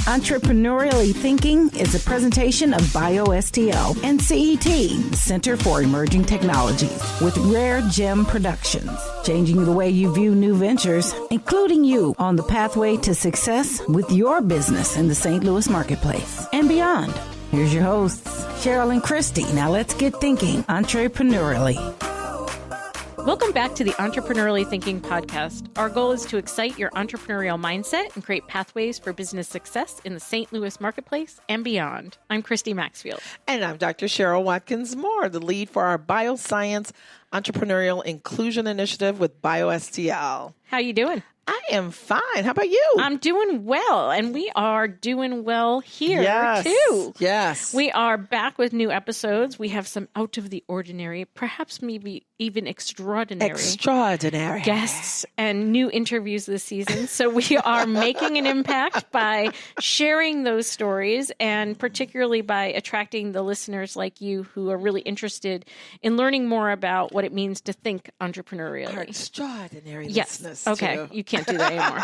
Entrepreneurially Thinking is a presentation of BioSTL and CET, Center for Emerging Technologies, with Rare Gem Productions, changing the way you view new ventures, including you on the pathway to success with your business in the St. Louis marketplace and beyond. Here's your hosts, Cheryl and Christy. Now let's get thinking entrepreneurially. Welcome back to the Entrepreneurially Thinking podcast. Our goal is to excite your entrepreneurial mindset and create pathways for business success in the St. Louis marketplace and beyond. I'm Christy Maxfield. And I'm Dr. Cheryl Watkins-Moore, the lead for our Bioscience Entrepreneurial Inclusion Initiative with BioSTL. How you doing? I am fine. How about you? I'm doing well, and we are doing well here, too. Yes. We are back with new episodes. We have some out of the ordinary, perhaps maybe even extraordinary guests and new interviews this season. So we are making an impact by sharing those stories, and particularly by attracting the listeners like you who are really interested in learning more about what it means to think entrepreneurially. Our extraordinary yes. listeners, Okay. too. You can't do that anymore.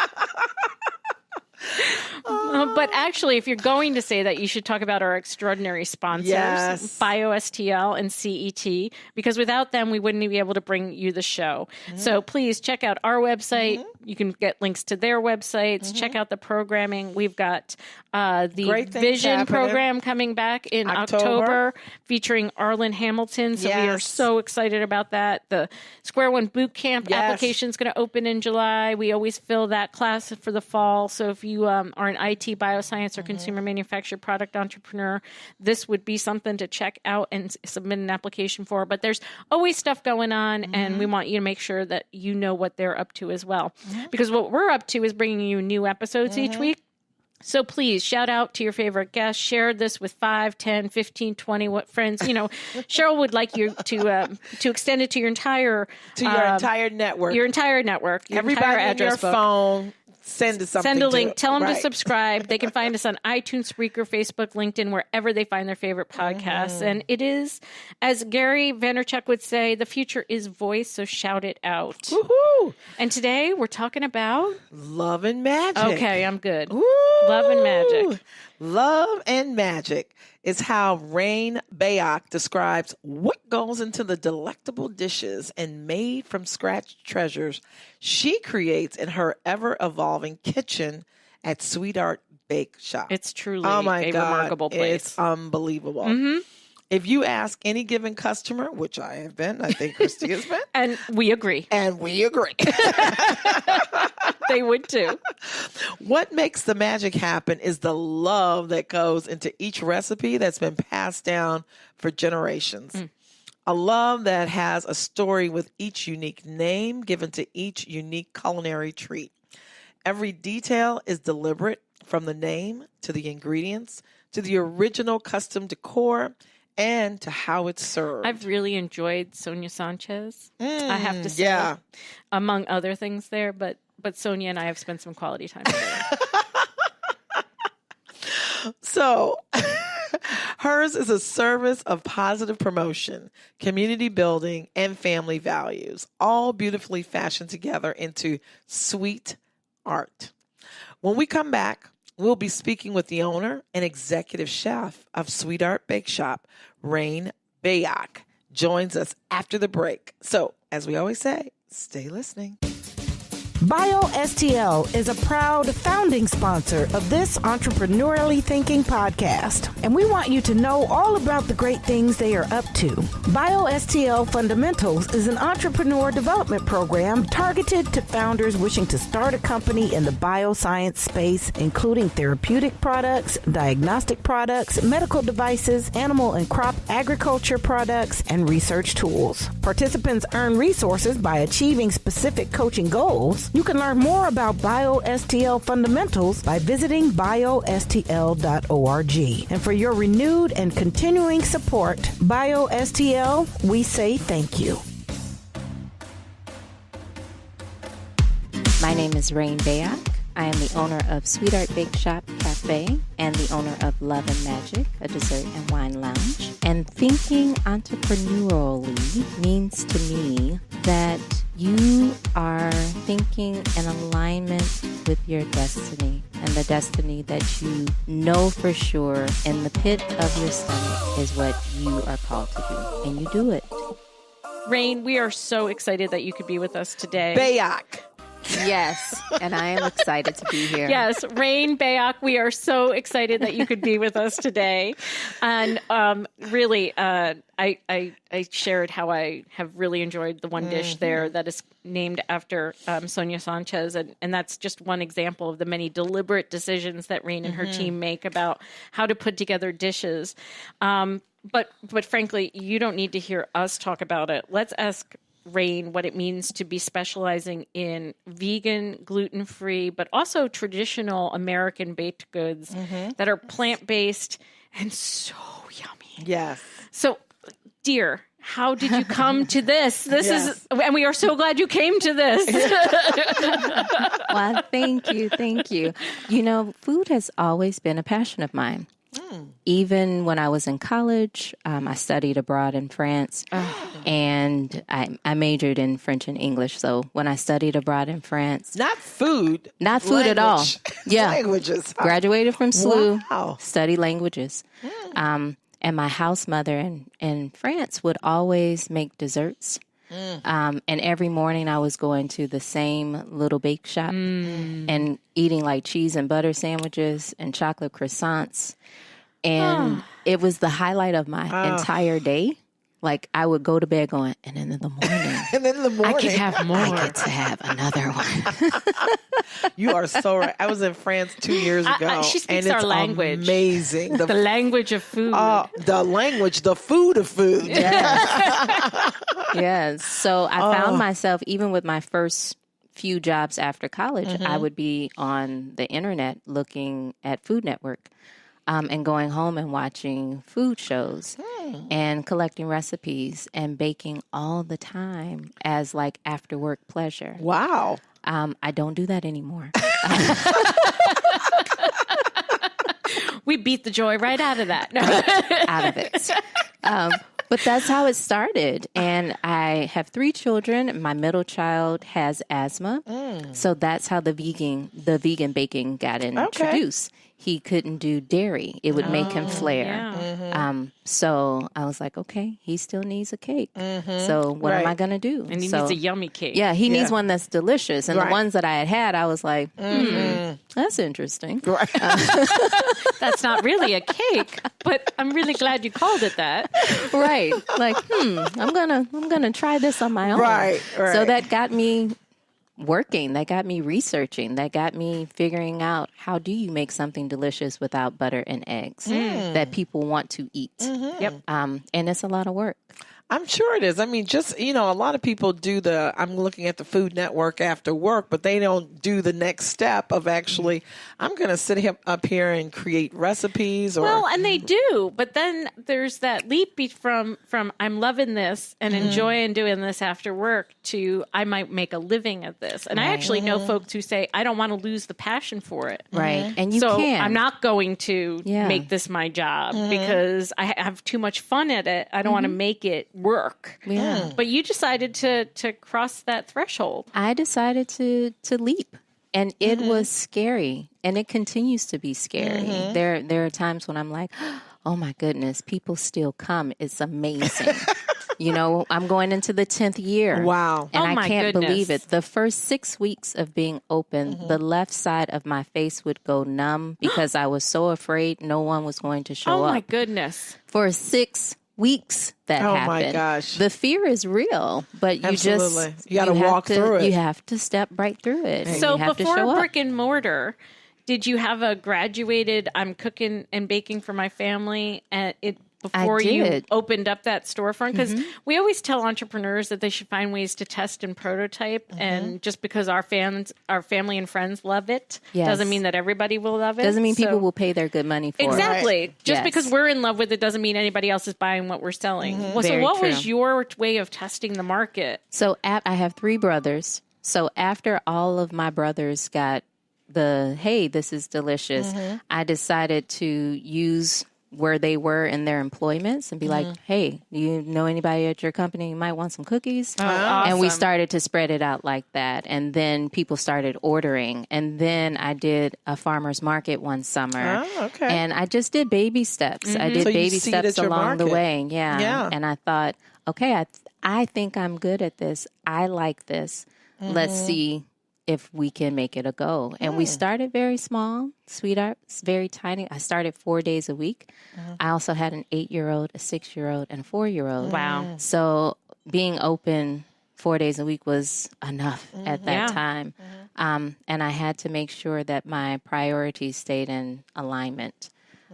But actually, if you're going to say that, you should talk about our extraordinary sponsors, yes. BioSTL and CET, because without them, we wouldn't be able to bring you the show. Mm-hmm. So please check out our website. Mm-hmm. You can get links to their websites. Mm-hmm. Check out the programming. We've got the Vision program coming back in October, featuring Arlen Hamilton. So we are so excited about that. The Square One Boot Camp application is going to open in July. We always fill that class for the fall. So if you are an IT, bioscience, or consumer manufactured product entrepreneur, this would be something to check out and submit an application for. But there's always stuff going on, and we want you to make sure that you know what they're up to as well. Because what we're up to is bringing you new episodes each week. So please shout out to your favorite guests. Share this with 5, 10, 15, 20 friends. You know, Cheryl would like you to extend it to your entire network. Your entire network. Everybody entire in your phone. Send us something. Send a link. Tell them to subscribe. They can find us on iTunes, Spreaker, Facebook, LinkedIn, wherever they find their favorite podcasts. And it is, as Gary Vaynerchuk would say, the future is voice, so shout it out. Woohoo! And today we're talking about love and magic. Okay, I'm good. Woo! Love and magic. Love and magic is how Reine Bayoc describes what goes into the delectable dishes and made from scratch treasures she creates in her ever-evolving kitchen at SweetArt Bake Shop. It's truly remarkable place. It's unbelievable. Mm-hmm. If you ask any given customer, which I have been, I think Christy has been. And we agree. They would too. What makes the magic happen is the love that goes into each recipe that's been passed down for generations. A love that has a story with each unique name given to each unique culinary treat. Every detail is deliberate, from the name to the ingredients to the original custom decor and to how it's served. I've really enjoyed Sonia Sanchez. I have to say, among other things there, but Sonia and I have spent some quality time together. So, hers is a service of positive promotion, community building, and family values, all beautifully fashioned together into sweet art. When we come back, we'll be speaking with the owner and executive chef of SweetArt Bake Shop, Reine Bayoc, joins us after the break. So, as we always say, stay listening. BioSTL is a proud founding sponsor of this Entrepreneurially Thinking podcast, and we want you to know all about the great things they are up to. BioSTL Fundamentals is an entrepreneur development program targeted to founders wishing to start a company in the bioscience space, including therapeutic products, diagnostic products, medical devices, animal and crop agriculture products, and research tools. Participants earn resources by achieving specific coaching goals. You can learn more about BioSTL Fundamentals by visiting biostl.org. And for your renewed and continuing support, BioSTL, we say thank you. My name is Reine Bayoc. I am the owner of SweetArt Bake Shop Cafe and the owner of Love and Magic, a dessert and wine lounge. And thinking entrepreneurially means to me that you are thinking in alignment with your destiny. and the destiny that you know for sure in the pit of your stomach is what you are called to do, and you do it. Reine, we are so excited that you could be with us today. Bayoc. Yes, and I am excited to be here. Yes, Reine Bayoc, we are so excited that you could be with us today. And really, I shared how I have really enjoyed the one dish there that is named after Sonia Sanchez. And that's just one example of the many deliberate decisions that Reine and her team make about how to put together dishes. But frankly, you don't need to hear us talk about it. Let's ask Reine what it means to be specializing in vegan, gluten-free, but also traditional American baked goods that are plant-based and so yummy. Yes. So, dear, how did you come to this? This is, and we are so glad you came to this. Well, thank you. Thank you. You know, food has always been a passion of mine. Even when I was in college, I studied abroad in France, and I majored in French and English. So when I studied abroad in France, Not food at all. Yeah, languages. graduated from SLU, Wow. studied languages, and my house mother in France would always make desserts. And every morning I was going to the same little bake shop and eating like cheese and butter sandwiches and chocolate croissants. And it was the highlight of my entire day. Like I would go to bed going, and then in the morning, And then in the morning, I can have more. I get to have another one. you are so right. I was in France 2 years ago. She speaks and our it's language. Amazing. The language of food. The language, the food of food. Yes. So I found myself, even with my first few jobs after college, I would be on the internet looking at Food Network. And going home and watching food shows and collecting recipes and baking all the time as like after work pleasure. Wow. I don't do that anymore. We beat the joy right out of that. Out of it. But that's how it started. And I have 3 children. My middle child has asthma. So that's how the vegan baking got introduced. He couldn't do dairy. It would make him flare. Yeah. So I was like, okay, he still needs a cake. So what am I going to do? And he needs a yummy cake. Yeah, he needs one that's delicious. And Right. the ones that I had, I was like, that's interesting. Right. That's not really a cake, but I'm really glad you called it that. Right. Like, I'm gonna try this on my own. Right. So that got me working. That got me researching. That got me figuring out how do you make something delicious without butter and eggs that people want to eat. Yep. And it's a lot of work. I'm sure it is. I mean, just, a lot of people do I'm looking at the Food Network after work, but they don't do the next step of actually, I'm going to sit up here and create recipes. Well, and they do, but then there's that leap from I'm loving this and enjoying doing this after work to I might make a living at this. And I actually know folks who say, I don't want to lose the passion for it. Right. And you so can. I'm not going to make this my job because I have too much fun at it. I don't want to make it work. Yeah. But you decided to cross that threshold. I decided to leap. And it was scary. And it continues to be scary. There are times when I'm like, oh my goodness, people still come. It's amazing. I'm going into the 10th year. Wow. And Oh, my I can't goodness. believe it. The first 6 weeks of being open, the left side of my face would go numb because I was so afraid no one was going to show Oh up. my goodness. For 6 weeks that Oh, happened. my gosh. The fear is real, but you Absolutely. just You gotta have walk through it. You have to step right through it. and So you have to before show up. brick and mortar, did you have a graduated I'm cooking and baking for my family and before you did. opened up that storefront? Because we always tell entrepreneurs that they should find ways to test and prototype. And just because our family and friends love it Yes. doesn't mean that everybody will love it. Doesn't mean people So- will pay their good money for it. Exactly. Just Yes. because we're in love with it doesn't mean anybody else is buying what we're selling. Well, so Very what true. was your way of testing the market? So I have 3 brothers. So after all of my brothers got hey, this is delicious, I decided to use where they were in their employments and be like, hey, do you know anybody at your company who might want some cookies? And we started to spread it out like that. And then people started ordering. And then I did a farmer's market one summer. Oh, okay. And I just did baby steps. I did So you baby seeded steps your along the market. way. Yeah. Yeah. And I thought, okay, I think I'm good at this. I like this. Let's see if we can make it a go. And we started very small. SweetArt's very tiny. I started 4 days a week. I also had an 8-year-old, a 6-year-old, and a 4-year-old. Wow. So being open 4 days a week was enough at that time. And I had to make sure that my priorities stayed in alignment.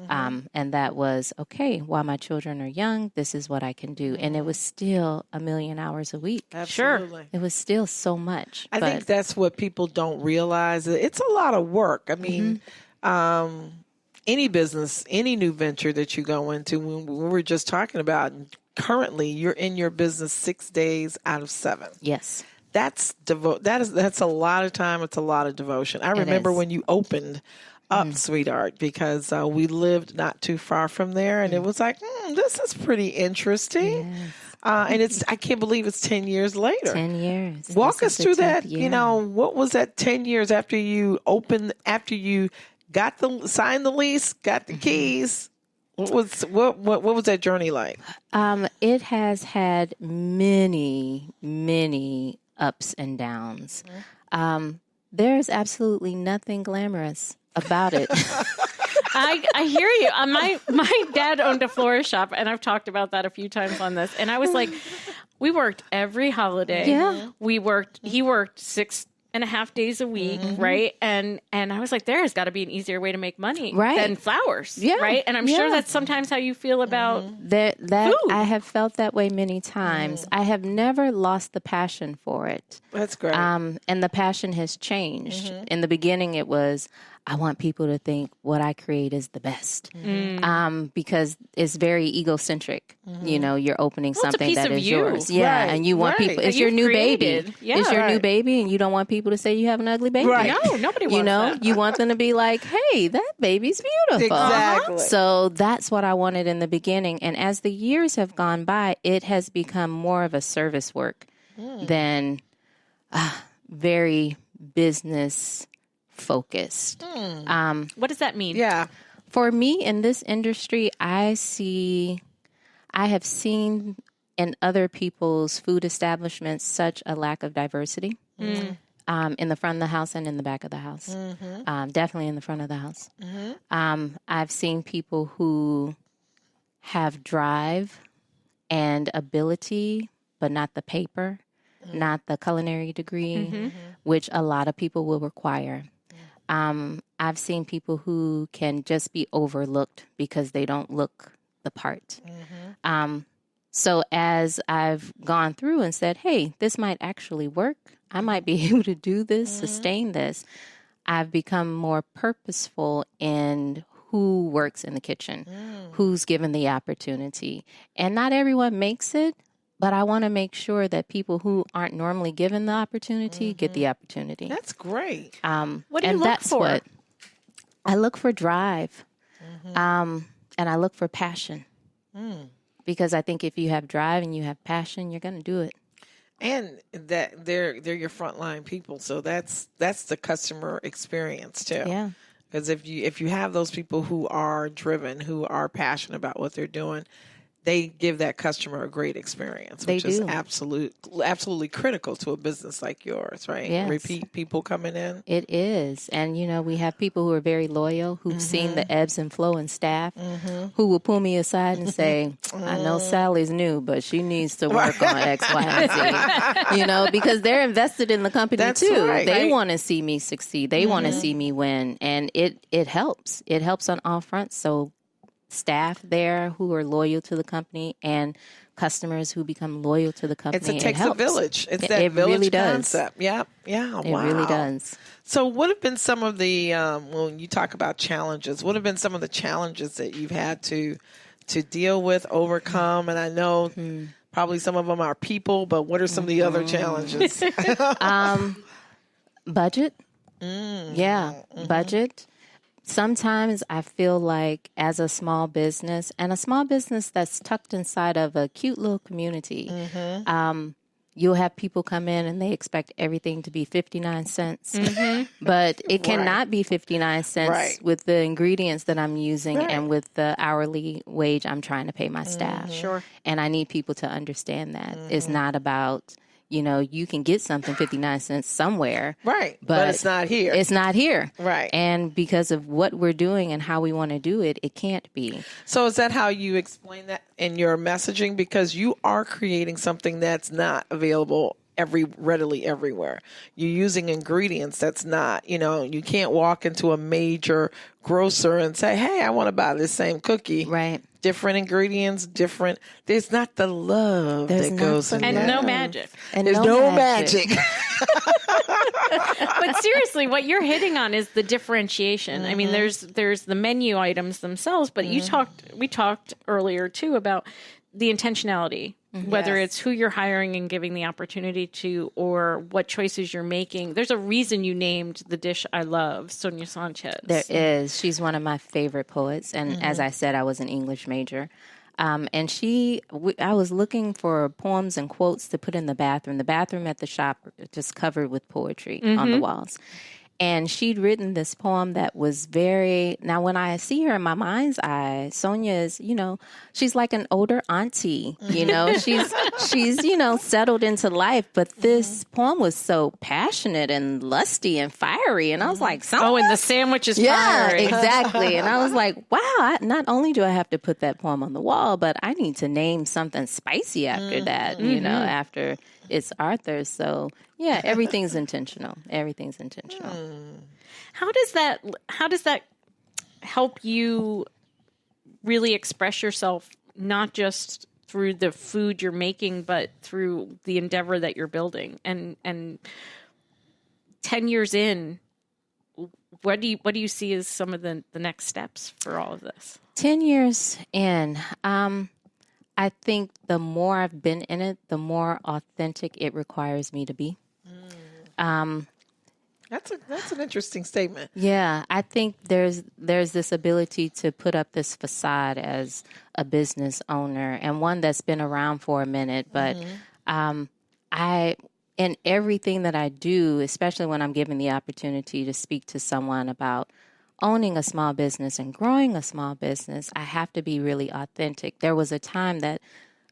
And that was, okay, while my children are young, this is what I can do. And it was still 1 million hours a week. Absolutely. It was still so much. I think that's what people don't realize. It's a lot of work. I mean, any business, any new venture that you go into, when we were just talking about, currently you're in your business 6 days out of 7. Yes. That's a lot of time. It's a lot of devotion. I remember when you opened up SweetArt, because we lived not too far from there, and it was like, this is pretty interesting. Yes. And I can't believe it's 10 years later. 10 years. Walk This us is through the 10th that. year. What was that 10 years after you opened, after you signed the lease, got the keys? What was that journey like? It has had many, many ups and downs. There's absolutely nothing glamorous about it. I hear you. My dad owned a florist shop, and I've talked about that a few times on this. And I was like, we worked every holiday. Yeah. He worked 6.5 days a week, right? And I was like, there has got to be an easier way to make money than flowers, right? And I'm sure that's sometimes how you feel about that food. I have felt that way many times. I have never lost the passion for it. That's great. And the passion has changed. In the beginning, it was, I want people to think what I create is the best. Because it's very egocentric. You're opening something that is yours. Yeah. Right. And you want people, it's That your you've new created. baby. Yeah. It's your new baby, and you don't want people to say you have an ugly baby. Right. No, nobody wants that. You want them to be like, hey, that baby's beautiful. Exactly. So that's what I wanted in the beginning. And as the years have gone by, it has become more of a service work than very business focused. What does that mean? Yeah. For me in this industry, I have seen in other people's food establishments such a lack of diversity in the front of the house and in the back of the house. Definitely in the front of the house. I've seen people who have drive and ability, but not the paper, not the culinary degree, which a lot of people will require. I've seen people who can just be overlooked because they don't look the part. So as I've gone through and said, hey, this might actually work, I might be able to do this, sustain this, I've become more purposeful in who works in the kitchen, who's given the opportunity. And not everyone makes it, but I want to make sure that people who aren't normally given the opportunity get the opportunity. That's great. What do you look for? What I look for drive, and I look for passion. Because I think if you have drive and you have passion, you're going to do it. And that they're your frontline people, so that's the customer experience too. Yeah. Because if you have those people who are driven, who are passionate about what they're doing, they give that customer a great experience, which is absolutely critical to a business like yours, right? Yes. Repeat people coming in. It is. And, we have people who are very loyal, who've seen the ebbs and flow in staff, who will pull me aside and say, I know Sally's new, but she needs to work on X, Y, and Z. Because they're invested in the company too. Right. They want to see me succeed. They want to see me win. And it helps. It helps on all fronts. So staff there who are loyal to the company and customers who become loyal to the company. It takes a village. It's that it village really concept. Yeah. Wow. It really does. So what have been some of the, when you talk about challenges, what have been some of the challenges that you've had to deal with, overcome? And I know probably some of them are people, but what are some of the other challenges? Budget. Budget. sometimes I feel like as a small business, and a small business that's tucked inside of a cute little community, you'll have people come in and they expect everything to be 59 cents, but it cannot be 59 cents with the ingredients that I'm using and with the hourly wage I'm trying to pay my staff. Sure. And I need people to understand that it's not about, you know, you can get something 59 cents somewhere. Right. But it's not here. It's not here. Right. And because of what we're doing and how we want to do it, it can't be. So is that how you explain that in your messaging? Because you are creating something that's not available readily everywhere. You're using ingredients that's not, you know, you can't walk into a major grocer and say, hey, I want to buy this same cookie. Right. Different ingredients, different. There's not the love that goes in and that. no magic. And There's no magic. But seriously, what you're hitting on is the differentiation. I mean, there's the menu items themselves, but we talked earlier too about the intentionality, whether it's who you're hiring and giving the opportunity to, or what choices you're making. There's a reason you named the dish I love, Sonia Sanchez. There is. She's one of my favorite poets. And as I said, I was an English major. And I was looking for poems and quotes to put in the bathroom. The bathroom at the shop just covered with poetry on the walls. And she'd written this poem that was now when I see her in my mind's eye, Sonia is, you know, she's like an older auntie, you know, she's, you know, settled into life. But this poem was so passionate and lusty and fiery. And I was like, oh, and the sandwich is fiery. Exactly. And I was like, wow, not only do I have to put that poem on the wall, but I need to name something spicy after that, you know, after it's Arthur. So yeah, everything's intentional. Everything's intentional. How does that help you really express yourself, not just through the food you're making, but through the endeavor that you're building? And 10 years in, what do you see as some of the next steps for all of this? 10 years in, I think the more I've been in it, the more authentic it requires me to be. That's an interesting statement. Yeah, I think there's this ability to put up this facade as a business owner, and one that's been around for a minute. But in everything that I do, especially when I'm given the opportunity to speak to someone about owning a small business and growing a small business, I have to be really authentic. There was a time that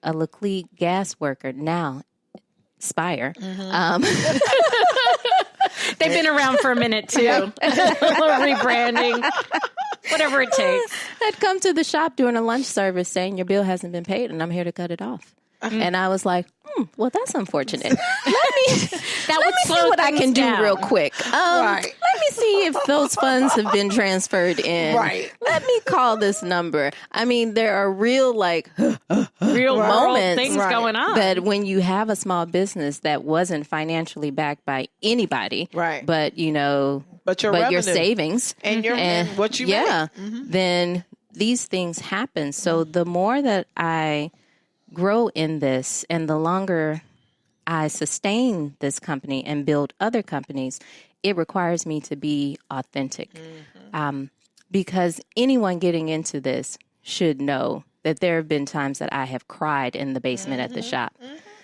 a Leclerc gas worker, now Spire, they've been around for a minute too. A little rebranding, whatever it takes. I'd come to the shop during a lunch service saying, your bill hasn't been paid and I'm here to cut it off. And I was like, well, that's unfortunate. Let me see what I can do real quick. Let me see if those funds have been transferred in. Right. Let me call this number. I mean, there are real real moments things going on. That when you have a small business that wasn't financially backed by anybody, but you know, but your savings and what you make. Then these things happen. So the more that I grow in this and the longer I sustain this company and build other companies, it requires me to be authentic. Because anyone getting into this should know that there have been times that I have cried in the basement at the shop.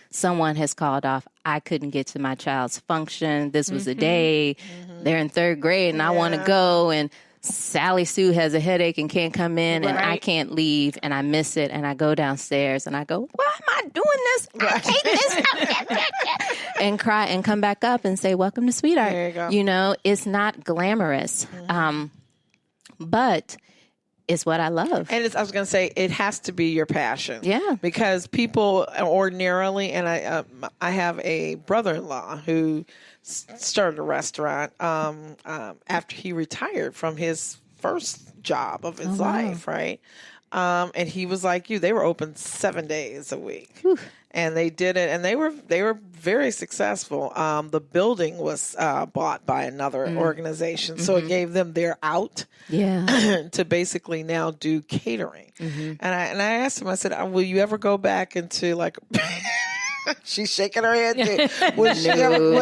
Someone has called off, I couldn't get to my child's function. This was a day. They're in third grade and I want to go, and Sally Sue has a headache and can't come in, and I can't leave, and I miss it, and I go downstairs and I go, why am I doing this? I hate this. And cry and come back up and say, welcome to SweetArt. There you go. You know, it's not glamorous, but it's what I love. And I was going to say, it has to be your passion. Yeah. Because people ordinarily, and I have a brother-in-law who started a restaurant after he retired from his first job of his life, right? And he was like you. They were open 7 days a week. Whew. And they did it, and they were very successful. The building was bought by another organization, so it gave them their out to basically now do catering. And I asked him, I said, will you ever go back into like She's shaking her head too. Would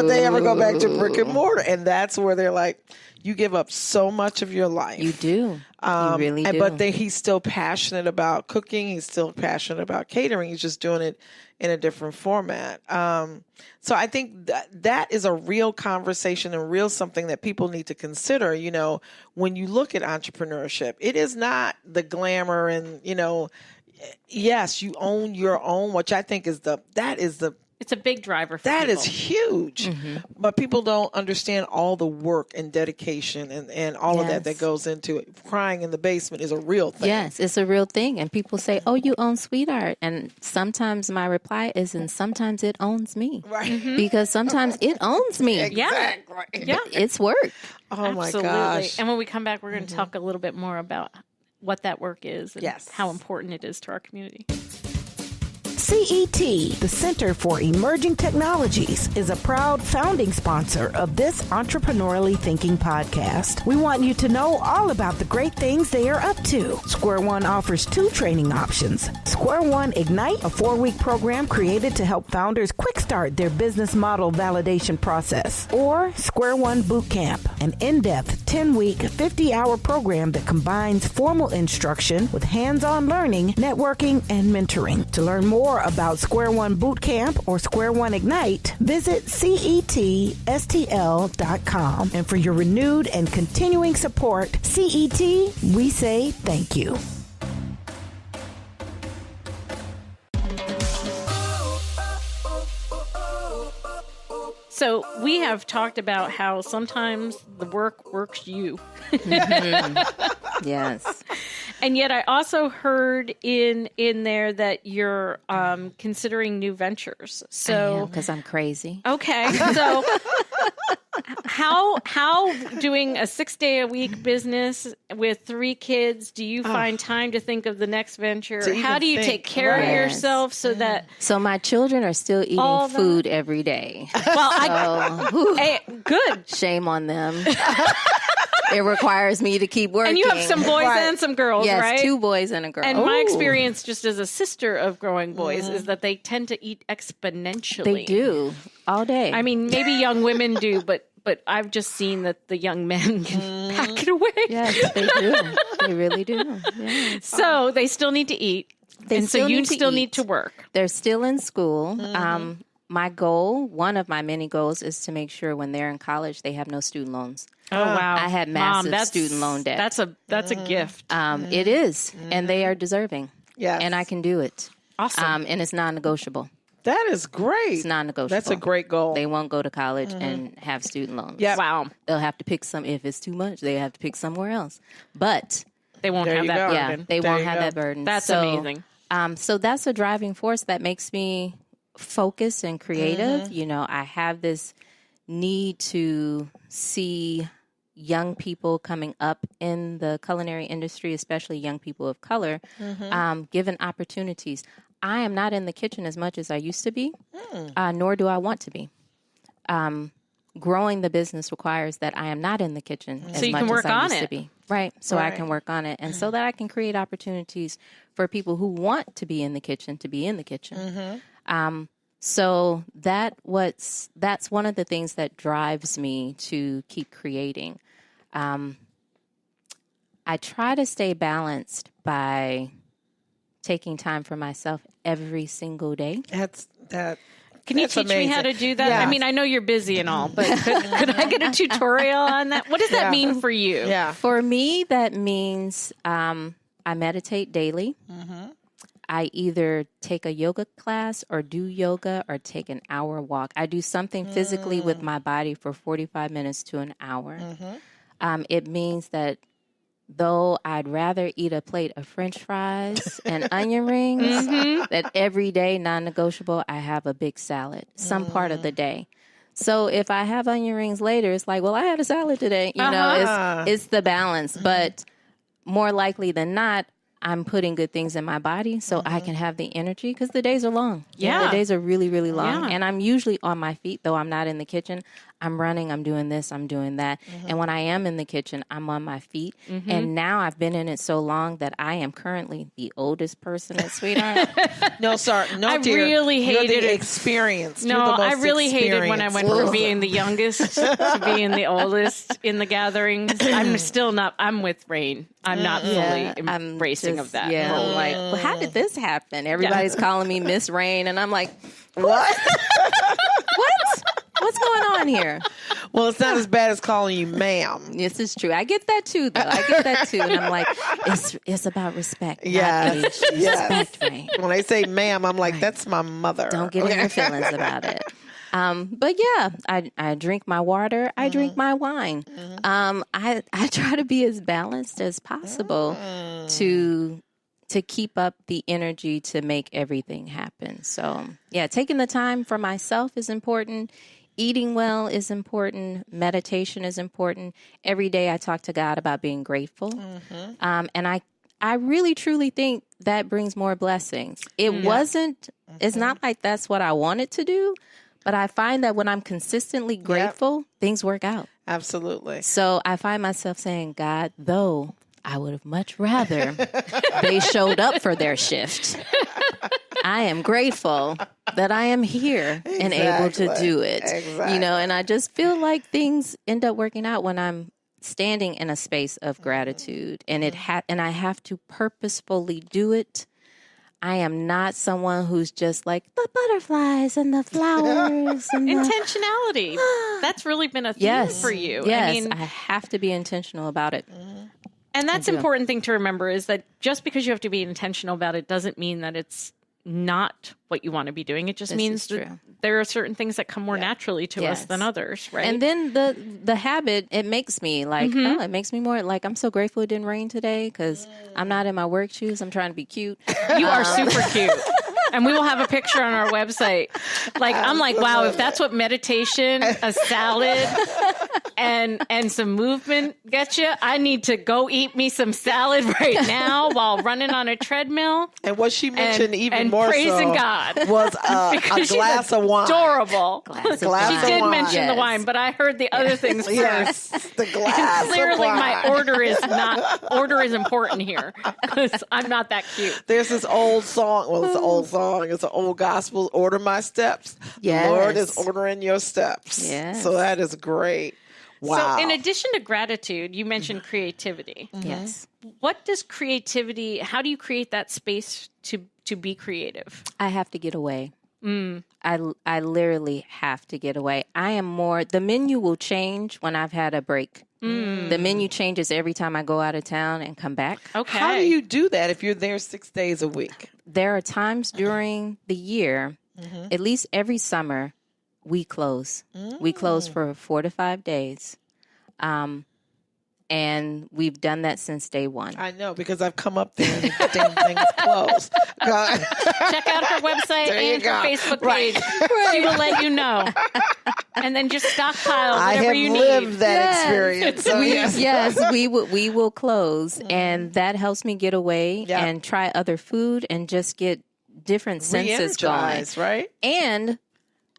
they ever go back to brick and mortar? And that's where they're like, you give up so much of your life. You do. You really do. But he's still passionate about cooking. He's still passionate about catering. He's just doing it in a different format. So I think that is a real conversation and real something that people need to consider. You know, when you look at entrepreneurship, it is not the glamour and, you know, yes, you own your own, which I think is it's a big driver for that people. is huge. But people don't understand all the work and dedication and all of that goes into it. Crying in the basement is a real thing. Yes, it's a real thing. And people say, oh, you own SweetArt. And sometimes my reply is, and sometimes it owns me. Right. Because sometimes it owns me. Exactly. Yeah. It's work. Oh my Absolutely. gosh. And when we come back, we're going to talk a little bit more about what that work is and how important it is to our community. CET, the Center for Emerging Technologies, is a proud founding sponsor of this Entrepreneurially Thinking podcast. We want you to know all about the great things they are up to. Square One offers 2 training options. Square One Ignite, a 4-week program created to help founders quick start their business model validation process. Or Square One Bootcamp, an in-depth 10-week, 50-hour program that combines formal instruction with hands-on learning, networking, and mentoring. To learn more about Square One Bootcamp or Square One Ignite, visit CETSTL.com. And for your renewed and continuing support, CET, we say thank you. So we have talked about how sometimes the work works you. Yes. And yet I also heard in there that you're considering new ventures. So because I'm crazy. Okay. So how doing a 6-day-a-week business with 3 kids, do you find time to think of the next venture? How do you take care of yourself so that... So my children are still eating food every day. Well, hey, good. Shame on them. It requires me to keep working. And you have some boys and some girls, right? Yes, 2 boys and a girl. And my experience just as a sister of growing boys is that they tend to eat exponentially. They do, all day. I mean, maybe young women do, but I've just seen that the young men can pack it away. Yes, they do. They really do. Yeah. So they still need to eat. So you still need to work. They're still in school. My goal, one of my many goals, is to make sure when they're in college, they have no student loans. Oh, wow. I had massive student loan debt. That's a gift. It is, and they are deserving. Yes. And I can do it. Awesome. And it's non-negotiable. That is great. It's non-negotiable. That's a great goal. They won't go to college and have student loans. Yep. Wow. They'll have to pick some. If it's too much, they have to pick somewhere else. But They won't There have you that go. burden. yeah, they There won't you have go. that burden. That's So, amazing. So that's a driving force that makes me focused and creative. You know, I have this need to see young people coming up in the culinary industry, especially young people of color, given opportunities. I am not in the kitchen as much as I used to be, nor do I want to be. Growing the business requires that I am not in the kitchen as So you much can work as I on used it. to be. Right. So I can work on it. And so that I can create opportunities for people who want to be in the kitchen to be in the kitchen. So that's one of the things that drives me to keep creating. I try to stay balanced by taking time for myself every single day. Can you teach me how to do that? Yeah. I mean, I know you're busy and all, but could I get a tutorial on that? What does that mean for you? Yeah. For me, that means I meditate daily. I either take a yoga class or do yoga or take an hour walk. I do something physically with my body for 45 minutes to an hour. It means that though I'd rather eat a plate of French fries and onion rings, that every day, non-negotiable, I have a big salad some part of the day. So if I have onion rings later, it's like, well, I had a salad today. You know, it's the balance. But more likely than not, I'm putting good things in my body so I can have the energy because the days are long. Yeah. The days are really, really long. Yeah. And I'm usually on my feet, though I'm not in the kitchen. I'm running, I'm doing this, I'm doing that. And when I am in the kitchen, I'm on my feet. And now I've been in it so long that I am currently the oldest person at SweetArt. No, sorry. No, I dear. really You're hated the it. experienced. No, You're the most I really hated when I went from experienced. being the youngest to being the oldest in the gatherings. I'm still not. I'm with Reine. I'm not fully embracing of that. Yeah, role. I'm like, well, how did this happen? Everybody's calling me Miss Rain, and I'm like, What? what? What's going on here? Well, it's not as bad as calling you ma'am. This is true. I get that too, though. I get that too, and I'm like, it's about respect. Yes. Not age. Yes. Respect, Rain. When they say ma'am, I'm like, that's my mother. Don't get in your feelings about it. But yeah, I drink my water. I drink my wine. I try to be as balanced as possible to keep up the energy to make everything happen. So yeah, taking the time for myself is important. Eating well is important. Meditation is important. Every day I talk to God about being grateful. And I really, truly think that brings more blessings. It wasn't, it's not like that's what I wanted to do, but I find that when I'm consistently grateful, things work out. Absolutely. So I find myself saying, God, though I would have much rather they showed up for their shift, I am grateful that I am here and able to do it. Exactly. You know, and I just feel like things end up working out when I'm standing in a space of gratitude, and and I have to purposefully do it. I am not someone who's just like the butterflies and the flowers and Intentionality. That's really been a theme for you. Yes, I mean, I have to be intentional about it. and that's an important thing to remember is that just because you have to be intentional about it doesn't mean that it's not what you want to be doing. It just means that there are certain things that come more naturally to us than others, right? And then the habit, it makes me like, it makes me more like, I'm so grateful it didn't rain today because I'm not in my work shoes. I'm trying to be cute. You are super cute. And we will have a picture on our website. Like, I'm like, wow, if that's what meditation, a salad, and some movement gets you, I need to go eat me some salad right now while running on a treadmill. And what she mentioned even more praising so God was a glass of wine. Adorable. Glass She of did wine. mention the wine, but I heard the other things first. Yes, the glass Clearly, of wine. my order is important here because I'm not that cute. There's this old song. Well, it's an old song. It's an old gospel. Order my steps. Yes. The Lord is ordering your steps. Yes. So that is great. Wow. So in addition to gratitude, you mentioned creativity. Yes. What does creativity, how do you create that space to be creative? I have to get away. I literally have to get away. I am more, the menu will change when I've had a break. The menu changes every time I go out of town and come back. Okay. How do you do that if you're there 6 days a week? There are times during the year, at least every summer, we close. We close for 4 to 5 days. And we've done that since day one. I know because I've come up there and the damn thing's closed. Check out her website There and you her go. Facebook Right. page. She will let you know. And then just stockpile I whatever have you lived need. that experience. So yes. Yes, we will close, and that helps me get away and try other food and just get different senses going. Re-energize, right? And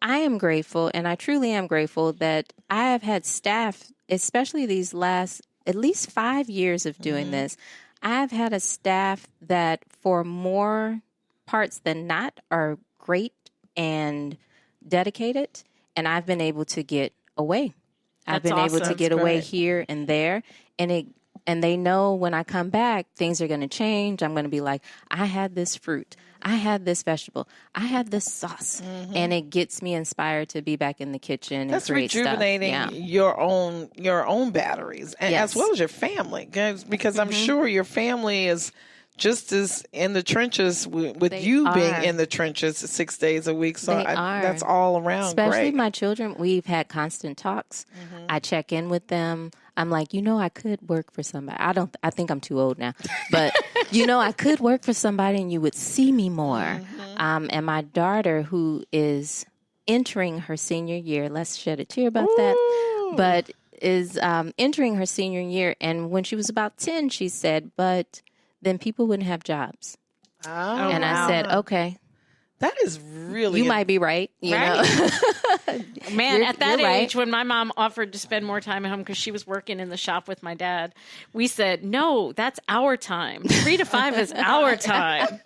I am grateful, and I truly am grateful that I have had staff, especially these last at least 5 years of doing this. I've had a staff that, for more parts than not, are great and dedicated, and I've been able to get away. I've That's been able to awesome. get That's away great. here and there, and they know when I come back, things are going to change. I'm going to be like, I had this fruit. I had this vegetable. I had this sauce. And it gets me inspired to be back in the kitchen That's and create rejuvenating stuff. Yeah. your own batteries, and Yes. as well as your family, because I'm sure your family is just as in the trenches with They you being are. in the trenches 6 days a week. So They are. that's all around Especially great. my children, we've had constant talks. I check in with them. I'm like, I could work for somebody. I think I'm too old now, but I could work for somebody and you would see me more. And my daughter, who is entering her senior year, let's shed a tear about that, but is entering her senior year. And when she was about 10, she said, but then people wouldn't have jobs. Oh, And I wow. said, okay. That is really... You might be right. You know? Man, at that you're age, right. when my mom offered to spend more time at home because she was working in the shop with my dad, we said, no, that's our time. 3 to 5 is our time.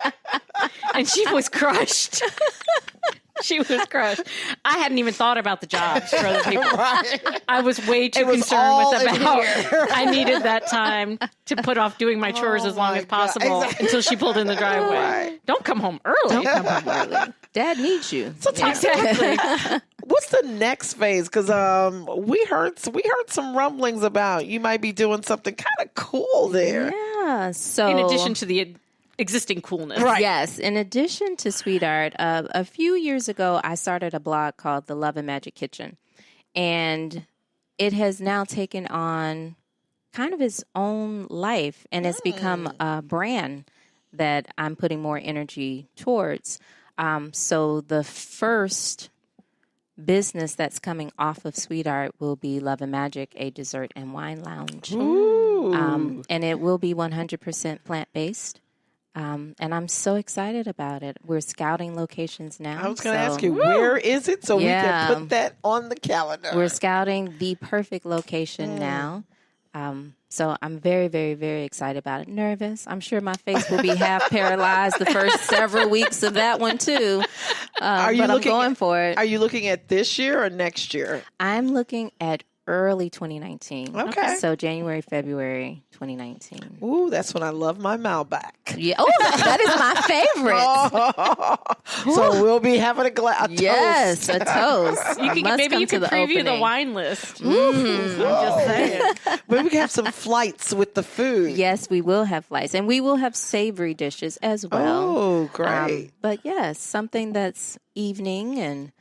And she was crushed. She was crushed. I hadn't even thought about the jobs for other people. Right. I was way too concerned all with in about. here. I needed that time to put off doing my chores as long my as possible God. until she pulled in the driveway. Right. Don't come home early. Come home early. Dad needs you. Exactly. What's the next phase? Because we heard some rumblings about you might be doing something kind of cool there. Yeah. So In addition to the existing coolness. Right. Yes. In addition to SweetArt, a few years ago, I started a blog called The Love and Magic Kitchen. And it has now taken on kind of its own life. And it's become a brand that I'm putting more energy towards. So the first business that's coming off of SweetArt will be Love and Magic, a dessert and wine lounge. Ooh. And it will be 100% plant-based. And I'm so excited about it. We're scouting locations now. I was going to ask you, where is it so Yeah. we can put that on the calendar? We're scouting the perfect location now. So I'm very, very, very excited about it. Nervous. I'm sure my face will be half paralyzed the first several weeks of that one too. But I'm going for it. Are you looking at this year or next year? I'm looking at early 2019. Okay. So January, February 2019. Ooh, that's when I love my Malbec. Yeah. Oh, that is my favorite. So we'll be having a Yes, toast. a toast. You can, Must maybe come you to can the preview the opening. wine list. I'm just saying. Maybe we can have some flights with the food. Yes, we will have flights, and we will have savory dishes as well. Oh, great. But yes, something that's evening and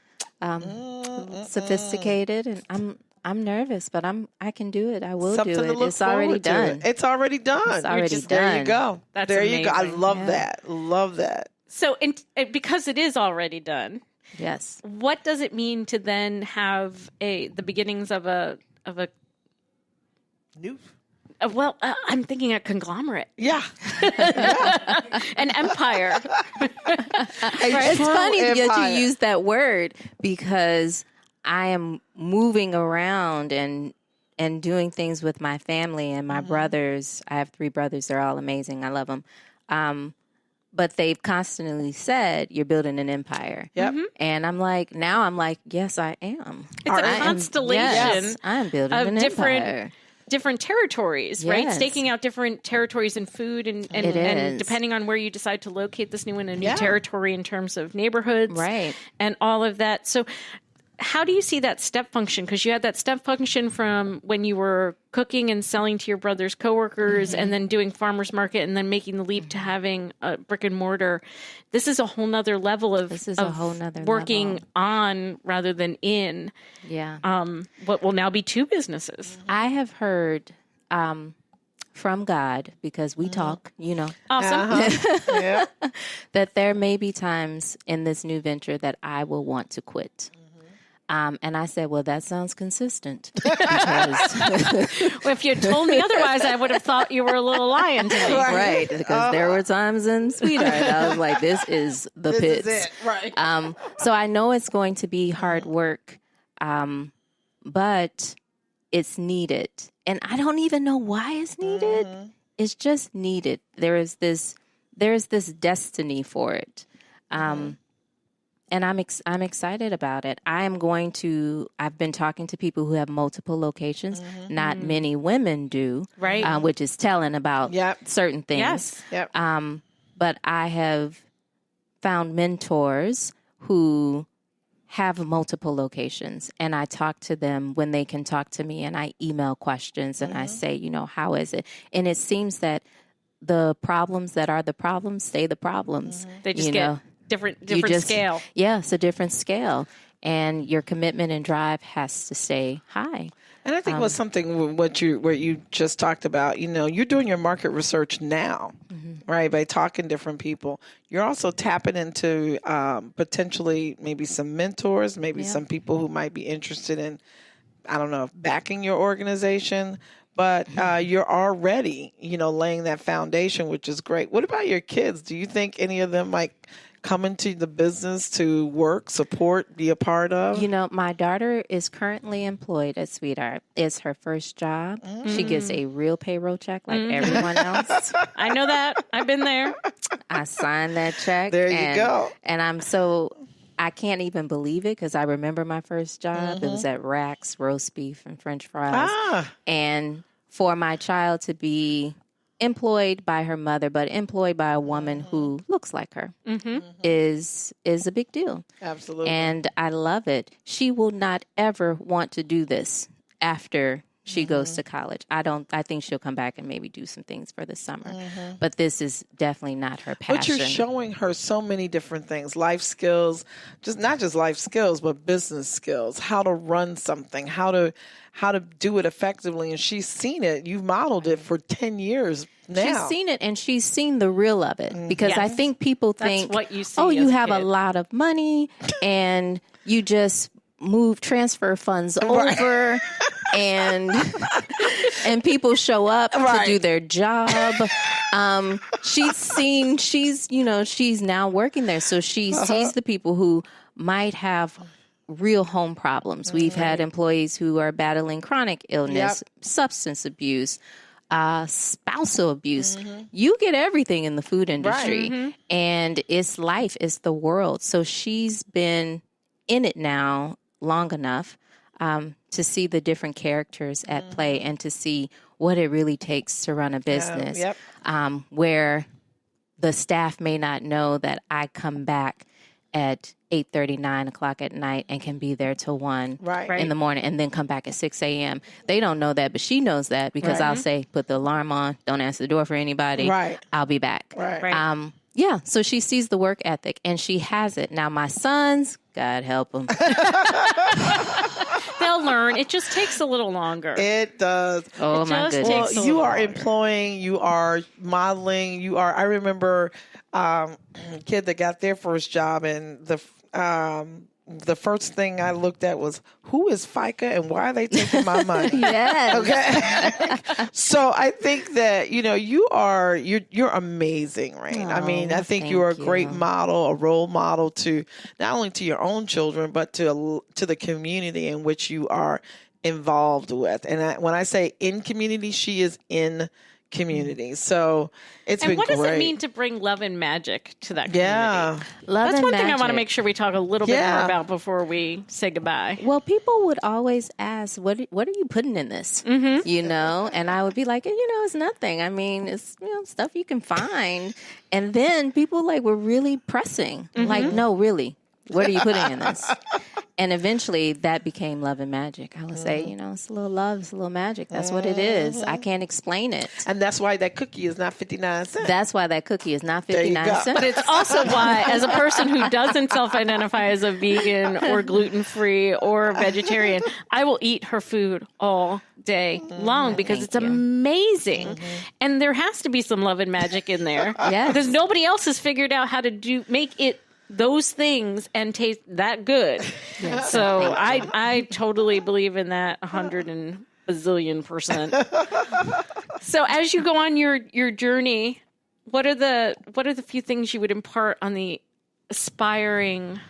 sophisticated, and I'm nervous, but I can do it. I will Something do to it. look It's already forward to. done. It's already done. It's already There you done. go. That's there you go. I amazing. love Yeah. that. Love that. So, because it is already done, Yes. what does it mean to then have the beginnings of a New. I'm thinking a conglomerate, Yeah. an empire. It's funny that you use that word because I am moving around and doing things with my family and my brothers. I have 3 brothers. They're all amazing. I love them. But they've constantly said, you're building an empire. Yep. And I'm like, yes, I am. It's a constellation Yes, I'm building of an empire. different territories, right? Yes. Staking out different territories in food and It is. depending on where you decide to locate this new Yeah. territory in terms of neighborhoods, Right. and all of that. So how do you see that step function? Because you had that step function from when you were cooking and selling to your brother's coworkers and then doing farmer's market and then making the leap to having a brick and mortar. This is a whole nother level of, a whole nother working level. on rather than in Yeah. what will now be 2 businesses. I have heard from God, because we talk, Awesome. Yeah. that there may be times in this new venture that I will want to quit. And I said, well, that sounds consistent. Because Well, if you had told me otherwise, I would have thought you were a little lying to me. right, because there were times in SweetArt I was like, this is the This pits. is it. Right. So I know it's going to be hard work, but it's needed. And I don't even know why it's needed. It's just needed. There's this destiny for it. And I'm excited about it. I've been talking to people who have multiple locations. Not many women do. Right. Which is telling about certain things. Yes. Yep. But I have found mentors who have multiple locations, and I talk to them when they can talk to me, and I email questions and I say, how is it? And it seems that the problems that are the problems stay the problems. They just get different scale. Yeah, it's a different scale. And your commitment and drive has to stay high. And I think it was something where you just talked about, you're doing your market research now, right? By talking to different people. You're also tapping into potentially maybe some mentors, maybe some people who might be interested in, I don't know, backing your organization. But you're already, laying that foundation, which is great. What about your kids? Do you think any of them might come into the business to work, support, be a part of? You know, my daughter is currently employed at SweetArt. It's her first job. She gets a real payroll check like everyone else. I know that. I've been there. I signed that check. There you go. And I can't even believe it because I remember my first job. It was at Rack's, roast beef and French fries. And for my child to be employed by her mother, but employed by a woman who looks like her is a big deal. Absolutely. And I love it. She will not ever want to do this after she goes to college. I think she'll come back and maybe do some things for the summer. But this is definitely not her passion. But you're showing her so many different things, life skills, not just life skills, but business skills, how to run something, how to do it effectively. And she's seen it. You've modeled it for 10 years now. She's seen it, and she's seen the real of it. Because I think people think, what you see you as a have a kid. lot of money and you just transfer funds over and people show up to do their job. She's now working there. So she sees the people who might have real home problems. We've had employees who are battling chronic illness, substance abuse, spousal abuse. You get everything in the food industry, and it's life, it's the world. So she's been in it now long enough to see the different characters at play and to see what it really takes to run a business, where the staff may not know that I come back at 8:30, 9 o'clock at night and can be there till 1 in the morning and then come back at 6 a.m. They don't know that, but she knows that because I'll say, put the alarm on, don't answer the door for anybody. I'll be back. So she sees the work ethic and she has it. Now my sons, God help them. They'll learn. It just takes a little longer. It does. Oh, my goodness. Well, you are employing, you are modeling, I remember a kid that got their first job, and the first thing I looked at was, who is FICA and why are they taking my money? Okay. So I think that, you're amazing, Reine. I mean, I think you're a great model, a role model to not only to your own children, but to the community in which you are involved with. And when I say in community, she is in community. So it's been great. And what does it mean to bring love and magic to that community? Yeah. That's one thing I want to make sure we talk a little bit more about before we say goodbye. Well, people would always ask, what are you putting in this? And I would be like, it's nothing. I mean, it's, stuff you can find. And then people were really pressing. Like, no, really, what are you putting in this? And eventually that became love and magic. I would say, it's a little love, it's a little magic. That's what it is. I can't explain it. And that's why that cookie is not 59 cents. That's why that cookie is not 59 cents. But it's also why, as a person who doesn't self-identify as a vegan or gluten-free or vegetarian, I will eat her food all day long because it's amazing. And there has to be some love and magic in there. Because nobody else has figured out how to make it those things and taste that good. So I totally believe in that 100 and bazillion %. So as you go on your journey, what are the few things you would impart on the aspiring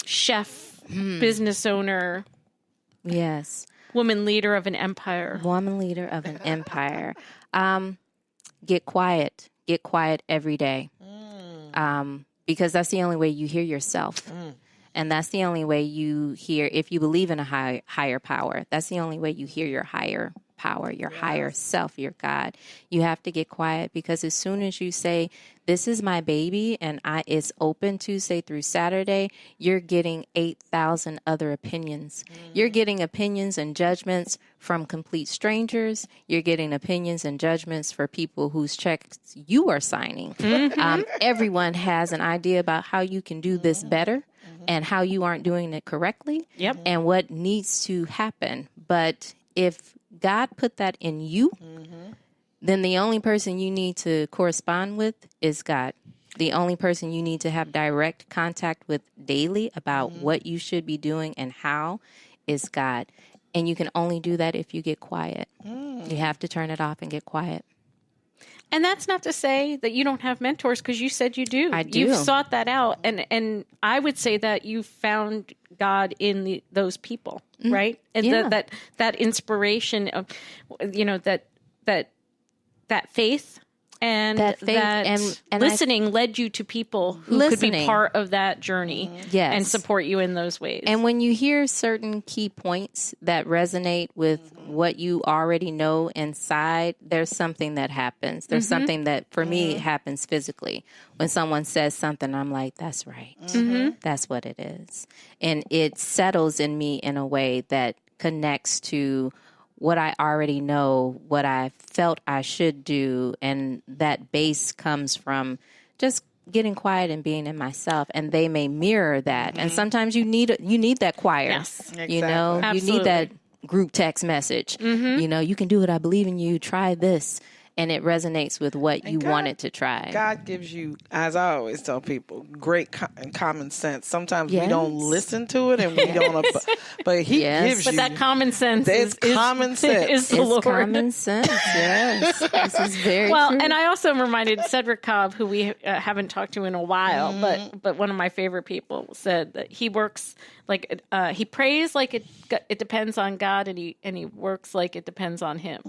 chef, business owner, woman leader of an empire? Woman leader of an empire. Get quiet. Get quiet every day. Because that's the only way you hear yourself. And that's the only way you hear, if you believe in a higher power, that's the only way you hear your higher power, your higher self, your God. You have to get quiet because as soon as you say, this is my baby and it's open Tuesday through Saturday, you're getting 8,000 other opinions. You're getting opinions and judgments from complete strangers. You're getting opinions and judgments for people whose checks you are signing. Everyone has an idea about how you can do this better and how you aren't doing it correctly and what needs to happen. But if God put that in you, then the only person you need to correspond with is God. The only person you need to have direct contact with daily about what you should be doing and how is God. And you can only do that if you get quiet. You have to turn it off and get quiet. And that's not to say that you don't have mentors, because you said you do. I do. You've sought that out. And I would say that you found God in those people, right? And that inspiration of, that faith. And that listening led you to people who could be part of that journey and support you in those ways. And when you hear certain key points that resonate with what you already know inside, there's something that happens. There's something that, for me, happens physically. When someone says something, I'm like, that's right. That's what it is. And it settles in me in a way that connects to what I already know, what I felt I should do, and that base comes from just getting quiet and being in myself, and they may mirror that. And sometimes you need that choir. Yes, exactly. You know, Absolutely. you need that group text message. You know, you can do it. I believe in you. Try this. And it resonates with what you wanted to try. God gives you, as I always tell people, great common sense. Sometimes we don't listen to it, and we don't. But He gives you. But that common sense is common sense. Is the Lord. Common sense. Yes, this is very well. true. And I also am reminded Cedric Cobb, who we haven't talked to in a while, but one of my favorite people, said that he works like he prays like it depends on God, and he works like it depends on Him.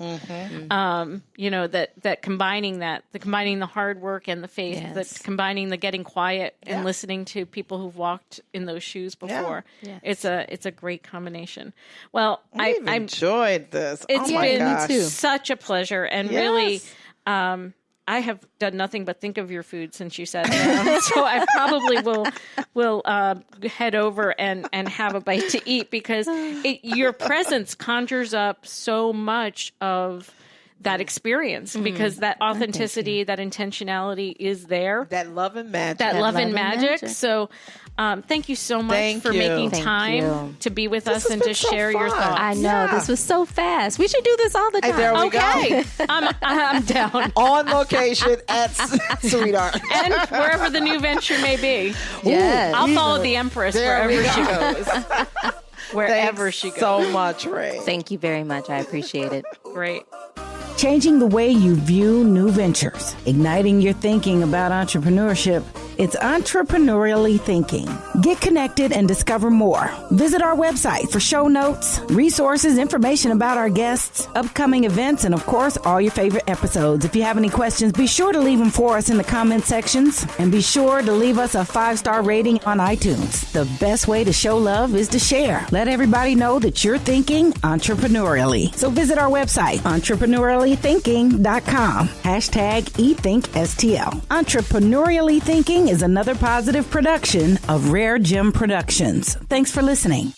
You know, that combining the hard work and the faith, that combining the getting quiet and listening to people who've walked in those shoes before. It's a great combination. Well, I enjoyed this. It's been such a pleasure, and really, I have done nothing but think of your food since you sat down. So I probably will head over and have a bite to eat, because your presence conjures up so much of that experience, because that authenticity, that intentionality is there. That love and magic. That love and magic. So thank you so much for making time to be with us and to share your thoughts. I know. This was so fast. We should do this all the time. There we Okay. go. I'm down. On location at SweetArt. And wherever the new venture may be. Yes. I'll follow the Empress wherever she goes. Wherever Thanks she goes. so much, Ray. Thank you very much. I appreciate it. Great. Changing the way you view new ventures, igniting your thinking about entrepreneurship. It's entrepreneurially thinking. Get connected and discover more. Visit our website for show notes, resources, information about our guests, upcoming events, and of course, all your favorite episodes. If you have any questions, be sure to leave them for us in the comment sections, and be sure to leave us a 5-star rating on iTunes. The best way to show love is to share. Let everybody know that you're thinking entrepreneurially. So visit our website, entrepreneuriallythinking.com. #ETHINKSTL. Entrepreneurially Thinking is another positive production of Rare Gem Productions. Thanks for listening.